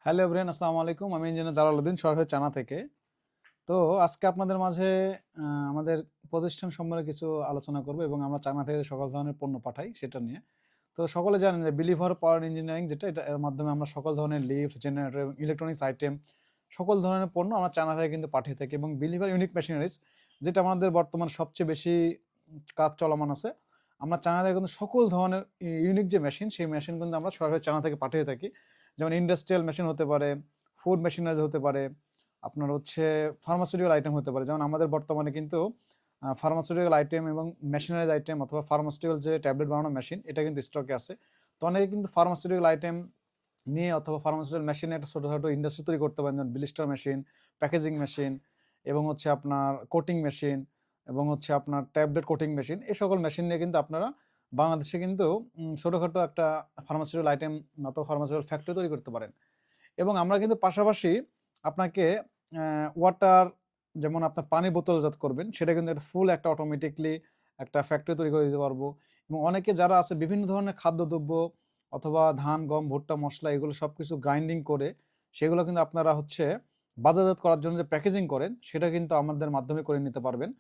Hello everyone, আসসালামু আলাইকুম। আমি ইঞ্জিনিয়ার জালালউদ্দিন, সরাসরি চায়না থেকে। তো আজকে আপনাদের মাঝে আমাদের প্রতিষ্ঠান সম্পর্কে কিছু আলোচনা করব এবং আমরা চায়না থেকে সকল ধরনের পণ্য পাঠাই সেটা নিয়ে। তো সকলে জানেন যে বিলিভার পাওয়ার ইঞ্জিনিয়ারিং যেটা, এটা এর মাধ্যমে আমরা সকল ধরনের লিফট, জেনারেটর এবং ইলেকট্রনিক্স আইটেম সকল ধরনের পণ্য আমরা চায়না থেকে কিন্তু পাঠিয়ে থাকি। এবং বিলিভার ইউনিক মেশিনারিজ যেটা আমাদের বর্তমান সবচেয়ে বেশি কাজ চলমান আছে, আমরা চায়না থেকে কিন্তু সকল ধরনের ইউনিক যে মেশিন, সেই মেশিন কিন্তু আমরা সরাসরি চায়না থেকে পাঠিয়ে থাকি। যেমন ইন্ডাস্ট্রিয়াল মেশিন হতে পারে, ফুড মেশিনারিজ হতে পারে, আপনার হচ্ছে ফার্মাসিউটিক্যাল আইটেম হতে পারে। যেমন আমাদের বর্তমানে কিন্তু ফার্মাসিউটিক্যাল আইটেম এবং মেশিনারিজ আইটেম অথবা ফার্মাসিউটিক্যাল যে ট্যাবলেট বানানো মেশিন, এটা কিন্তু স্টকে আছে। তো অনেকে কিন্তু ফার্মাসিউটিক্যাল আইটেম নিয়ে অথবা ফার্মাসিউটিক্যাল মেশিনে একটা ছোটোখাটো ইন্ডাস্ট্রি তৈরি করতে পারেন, যেমন ব্লিস্টার মেশিন, প্যাকেজিং মেশিন এবং হচ্ছে আপনার কোটিং মেশিন এবং হচ্ছে আপনার ট্যাবলেট কোটিং মেশিন। এই সকল মেশিন নিয়ে কিন্তু আপনারা বাংলাদেশে কিন্তু ছোটোখাটো একটা ফার্মাসিউটিক্যাল আইটেম অথবা ফার্মাসিউটিক্যাল ফ্যাক্টরি তৈরি করতে পারেন। এবং আমরা কিন্তু পাশাপাশি আপনাকে ওয়াটার, যেমন আপনার পানি বোতলজাত করবেন, সেটা কিন্তু একটা ফুল একটা অটোমেটিকলি একটা ফ্যাক্টরি তৈরি করে দিতে পারবো। এবং অনেকে যারা আছে বিভিন্ন ধরনের খাদ্যদ্রব্য অথবা ধান, গম, ভুট্টা, মশলা এগুলো সব কিছু গ্রাইন্ডিং করে সেগুলো কিন্তু আপনারা হচ্ছে বাজারজাত করার জন্য যে প্যাকেজিং করেন, সেটা কিন্তু আমাদের মাধ্যমে করে নিতে পারবেন।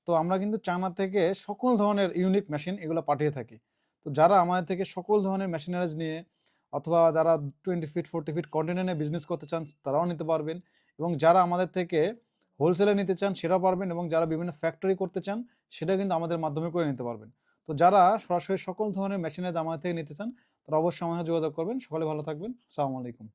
তো আমরা কিন্তু চায়না থেকে সকল ধরনের ইউনিক মেশিন এগুলো পাঠিয়ে থাকি। তো যারা আমাদের থেকে সকল ধরনের মেশিনারিজ নিয়ে অথবা যারা 20 ফিট 40 ফিট কন্টেনার নিয়ে বিজনেস করতে চান তারাও নিতে পারবেন। এবং যারা আমাদের থেকে হোলসেলে নিতে চান সেটাও পারবেন, এবং যারা বিভিন্ন ফ্যাক্টরি করতে চান সেটা কিন্তু আমাদের মাধ্যমে করে নিতে পারবেন। তো যারা সরাসরি সকল ধরনের মেশিনারিজ আমাদের থেকে নিতে চান তারা অবশ্যই আমাদের সাথে যোগাযোগ করবেন। সকলে ভালো থাকবেন। আসসালামু আলাইকুম।